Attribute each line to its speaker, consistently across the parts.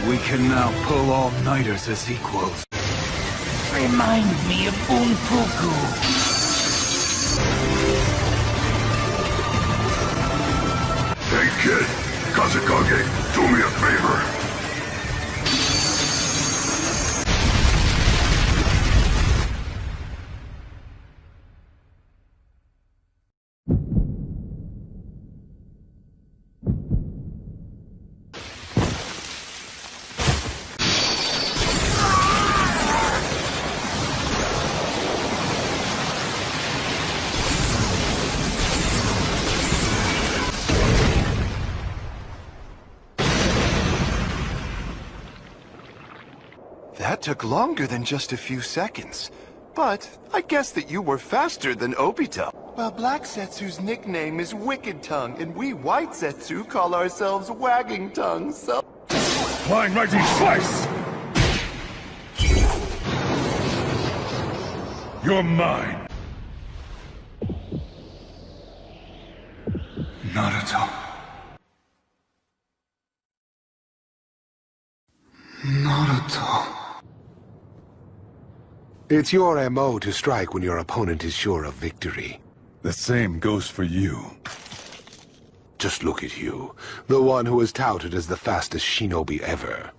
Speaker 1: We can now pull all-nighters as equals.
Speaker 2: Remind me of Bunpuku.
Speaker 3: Hey kid, Kazekage, do me a favor.
Speaker 4: That took longer than just a few seconds. But I guess that you were faster than Obito. Well, Black Setsu's nickname is Wicked Tongue, and we White Setsu call ourselves Wagging Tongue, so...
Speaker 3: Flying Mighty Slice! You're mine.
Speaker 1: Naruto. Naruto.
Speaker 5: It's your MO to strike when your opponent is sure of victory.
Speaker 3: The same goes for you.
Speaker 5: Just look at you, the one who is touted as the fastest shinobi ever.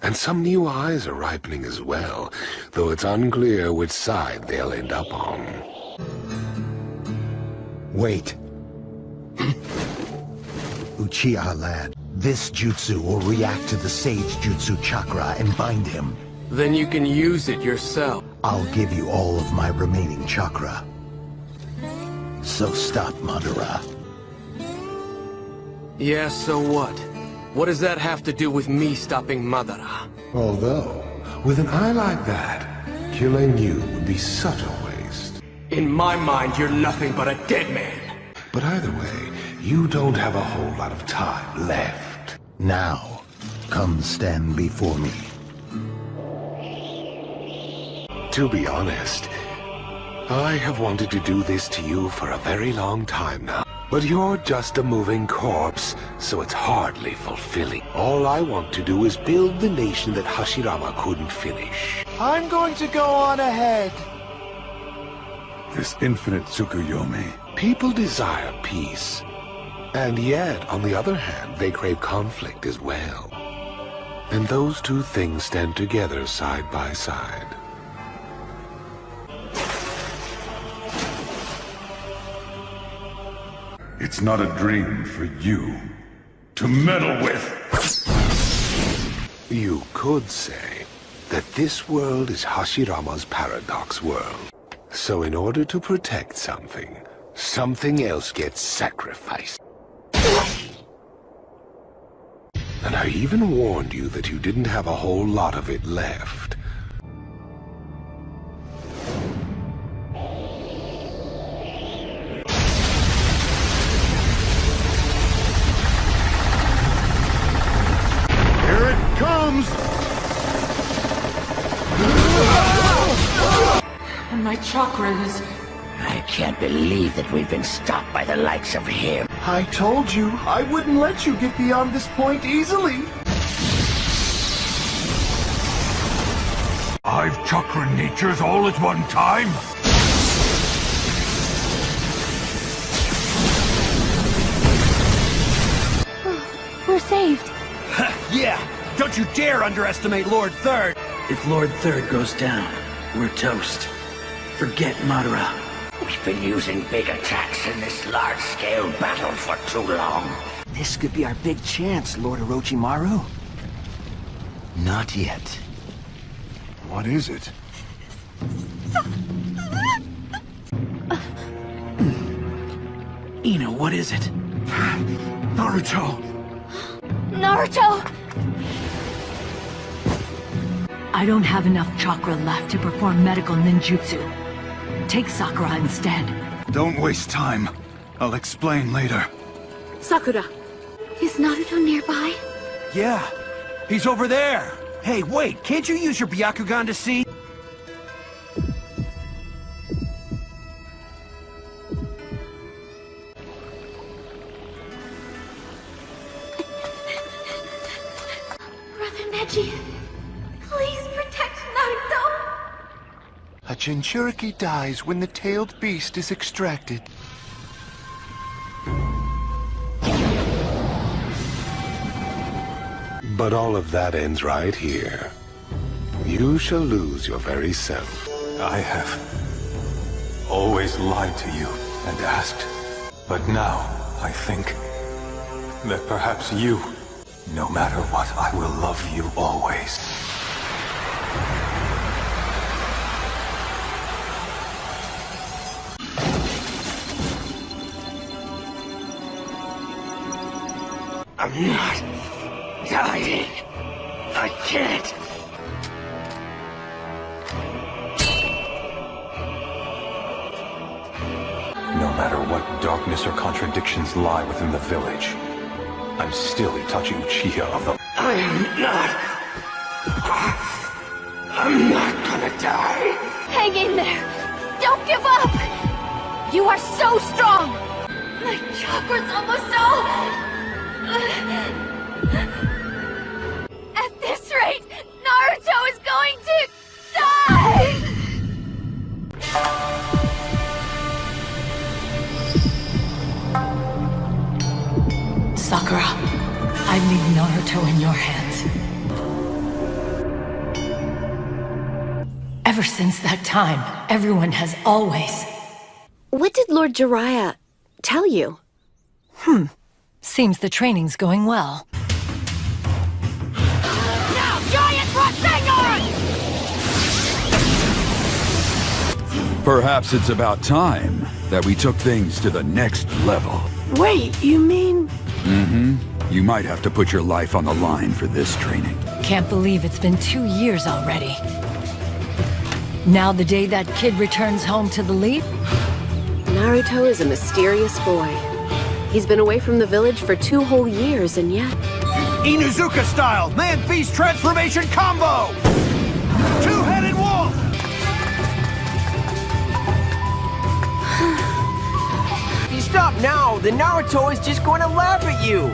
Speaker 5: And some new eyes are ripening as well, though it's unclear which side they'll end up on.
Speaker 6: Wait. Uchiha lad, this jutsu will react to the Sage Jutsu chakra and bind him.
Speaker 2: Then you can use it yourself.
Speaker 6: I'll give you all of my remaining chakra. So stop, Madara.
Speaker 2: Yeah, so what? What does that have to do with me stopping Madara?
Speaker 5: Although, with an eye like that, killing you would be such a waste.
Speaker 2: In my mind, you're nothing but a dead man.
Speaker 5: But either way, you don't have a whole lot of time left.
Speaker 6: Now, come stand before me.
Speaker 5: To be honest, I have wanted to do this to you for a very long time now. But you're just a moving corpse, so it's hardly fulfilling. All I want to do is build the nation that Hashirama couldn't finish.
Speaker 4: I'm going to go on ahead.
Speaker 3: This infinite Tsukuyomi.
Speaker 5: People desire peace. And yet, on the other hand, they crave conflict as well. And those two things stand together side by side.
Speaker 3: It's not a dream for you to meddle with.
Speaker 5: You could say that this world is Hashirama's paradox world. So in order to protect something, something else gets sacrificed. And I even warned you that you didn't have a whole lot of it left.
Speaker 3: Here it comes!
Speaker 7: And my chakras.
Speaker 2: I can't believe that we've been stopped by the likes of him.
Speaker 4: I told you, I wouldn't let you get beyond this point easily.
Speaker 3: 5 chakra natures all at one time?
Speaker 7: We're saved.
Speaker 2: Yeah! Don't you dare underestimate Lord Third! If Lord Third goes down, we're toast. Forget Madara. We've been using big attacks in this large-scale battle for too long. This could be our big chance, Lord Orochimaru. Not yet.
Speaker 3: What is it?
Speaker 2: Ino, what is it?
Speaker 3: Naruto!
Speaker 7: Naruto! I don't have enough chakra left to perform medical ninjutsu. Take Sakura instead.
Speaker 1: Don't waste time. I'll explain later.
Speaker 7: Sakura. Is Naruto nearby?
Speaker 2: Yeah, he's over there. Hey, wait, can't you use your Byakugan to see?
Speaker 8: Shuji, please protect Naruto.
Speaker 4: A Jinchuriki dies when the tailed beast is extracted.
Speaker 5: But all of that ends right here. You shall lose your very self.
Speaker 1: I have always lied to you and asked. But now, I think that perhaps you, no matter what, I will love you always.
Speaker 2: I'm not dying. I can't.
Speaker 1: No matter what darkness or contradictions lie within the village, I'm still Itachi Uchiha of the...
Speaker 2: I'm not gonna die.
Speaker 8: Hang in there. Don't give up. You are so strong. My chakra's almost all. At this rate, Naruto is going to die.
Speaker 7: Sakura, I leave Naruto in your hands. Ever since that time, everyone has always...
Speaker 9: What did Lord Jiraiya tell you?
Speaker 7: Seems the training's going well.
Speaker 8: Now, Giant Rasengan!
Speaker 1: Perhaps it's about time that we took things to the next level.
Speaker 9: Wait, you mean...
Speaker 1: You might have to put your life on the line for this training.
Speaker 7: Can't believe it's been 2 years already. Now the day that kid returns home to the lead?
Speaker 9: Naruto is a mysterious boy. He's been away from the village for 2 whole years, and yet...
Speaker 2: Inuzuka style, man-beast transformation combo! Two-headed wolf!
Speaker 10: If you stop now, then Naruto is just going to laugh at you!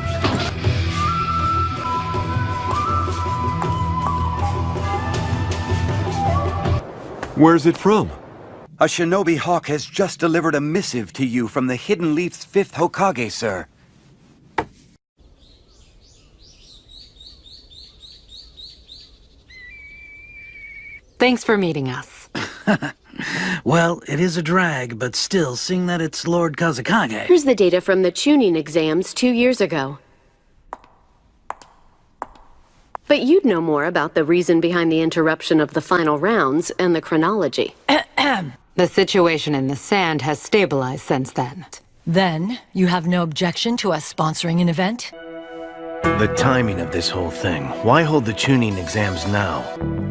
Speaker 11: Where's it from?
Speaker 2: A shinobi hawk has just delivered a missive to you from the Hidden Leaf's 5th Hokage, sir.
Speaker 12: Thanks for meeting us.
Speaker 2: Well, it is a drag, but still, seeing that it's Lord Kazekage...
Speaker 9: Here's the data from the tuning exams 2 years ago. But you'd know more about the reason behind the interruption of the final rounds and the chronology.
Speaker 12: The situation in the sand has stabilized since then.
Speaker 7: Then, you have no objection to us sponsoring an event?
Speaker 13: The timing of this whole thing. Why hold the tuning exams now?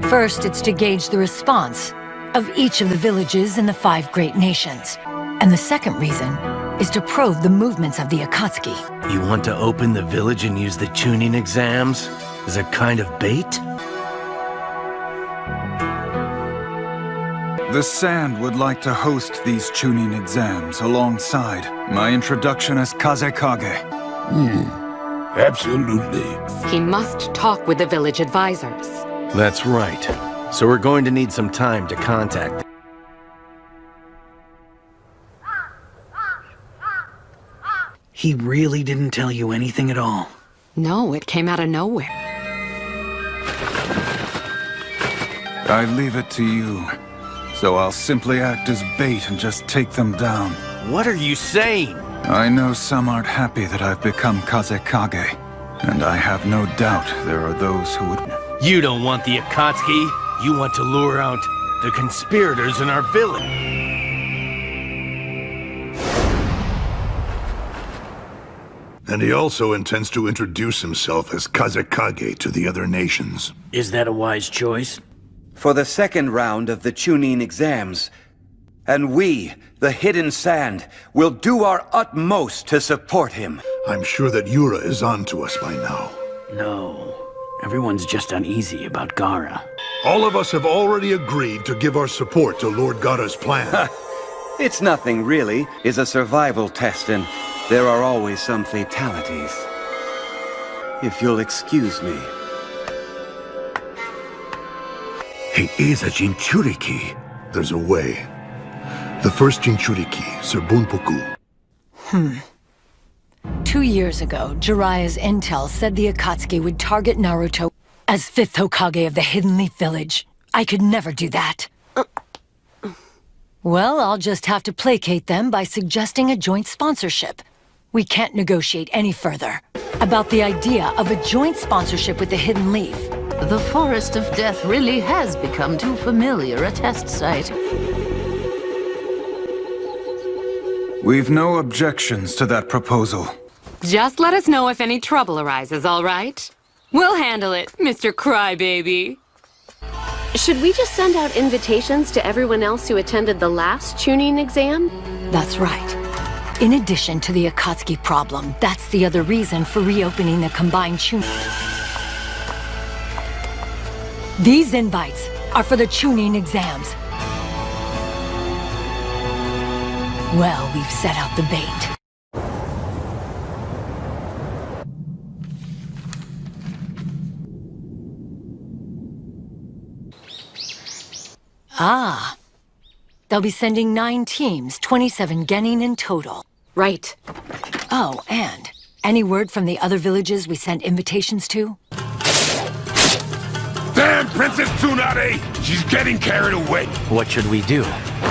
Speaker 7: First, it's to gauge the response of each of the villages in the 5 great nations. And the second reason is to probe the movements of the Akatsuki.
Speaker 13: You want to open the village and use the tuning exams as a kind of bait?
Speaker 1: The Sand would like to host these tuning exams alongside my introduction as Kazekage.
Speaker 11: Absolutely.
Speaker 12: He must talk with the village advisors.
Speaker 13: That's right. So we're going to need some time to contact them.
Speaker 2: He really didn't tell you anything at all?
Speaker 12: No, it came out of nowhere.
Speaker 1: I leave it to you. So I'll simply act as bait and just take them down.
Speaker 13: What are you saying?
Speaker 1: I know some aren't happy that I've become Kazekage. And I have no doubt there are those who would...
Speaker 13: You don't want the Akatsuki. You want to lure out the conspirators in our village.
Speaker 3: And he also intends to introduce himself as Kazekage to the other nations.
Speaker 2: Is that a wise choice?
Speaker 14: For the second round of the tuning exams. And we, the Hidden Sand, will do our utmost to support him.
Speaker 3: I'm sure that Yura is on to us by now.
Speaker 2: No. Everyone's just uneasy about Gaara.
Speaker 3: All of us have already agreed to give our support to Lord Gaara's plan.
Speaker 14: It's nothing, really. It's a survival test, and there are always some fatalities. If you'll excuse me.
Speaker 3: He is a Jinchuriki. There's a way. The first Jinchuriki, Sir Bunpoku.
Speaker 7: 2 years ago, Jiraiya's intel said the Akatsuki would target Naruto as 5th Hokage of the Hidden Leaf Village. I could never do that. Well, I'll just have to placate them by suggesting a joint sponsorship. We can't negotiate any further. About the idea of a joint sponsorship with the Hidden Leaf.
Speaker 15: The Forest of Death really has become too familiar a test site.
Speaker 16: We've no objections to that proposal.
Speaker 12: Just let us know if any trouble arises, all right? We'll handle it, Mr. Crybaby.
Speaker 9: Should we just send out invitations to everyone else who attended the last tuning exam?
Speaker 7: That's right. In addition to the Akatsuki problem, that's the other reason for reopening the combined tuning. These invites are for the tuning exams. Well, we've set out the bait. Ah. They'll be sending 9 teams, 27 genin in total.
Speaker 9: Right.
Speaker 7: Oh, and any word from the other villages we sent invitations to?
Speaker 5: Damn Princess Tsunade! She's getting carried away.
Speaker 13: What should we do?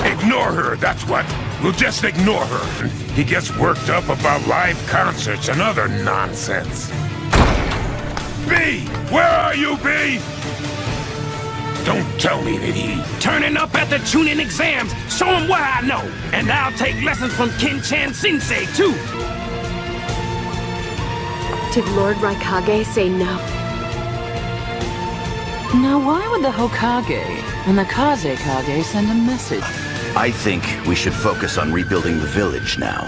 Speaker 5: Ignore her, that's what. We'll just ignore her. He gets worked up about live concerts and other nonsense. B! Where are you, B? Don't tell me that he...
Speaker 2: Turning up at the tuning exams. Show him what I know. And I'll take lessons from Kin-chan Sensei, too.
Speaker 9: Did Lord Raikage say no?
Speaker 15: Now why would the Hokage and the Kazekage send a message?
Speaker 2: I think we should focus on rebuilding the village now.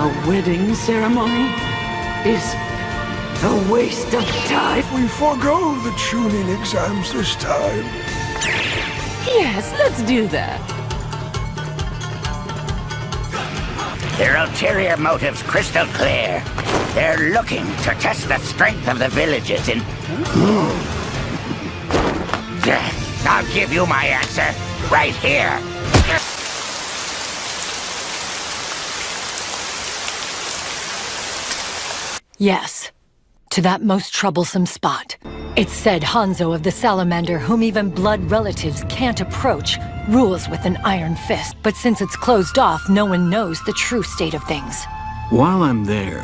Speaker 15: A wedding ceremony is a waste of time.
Speaker 3: We forego the tuning exams this time.
Speaker 15: Yes, let's do that.
Speaker 2: Their ulterior motives crystal clear. They're looking to test the strength of the villages in... I'll give you my answer right here.
Speaker 7: Yes. To that most troublesome spot. It's said Hanzo of the Salamander, whom even blood relatives can't approach, rules with an iron fist. But since it's closed off, no one knows the true state of things.
Speaker 2: While I'm there,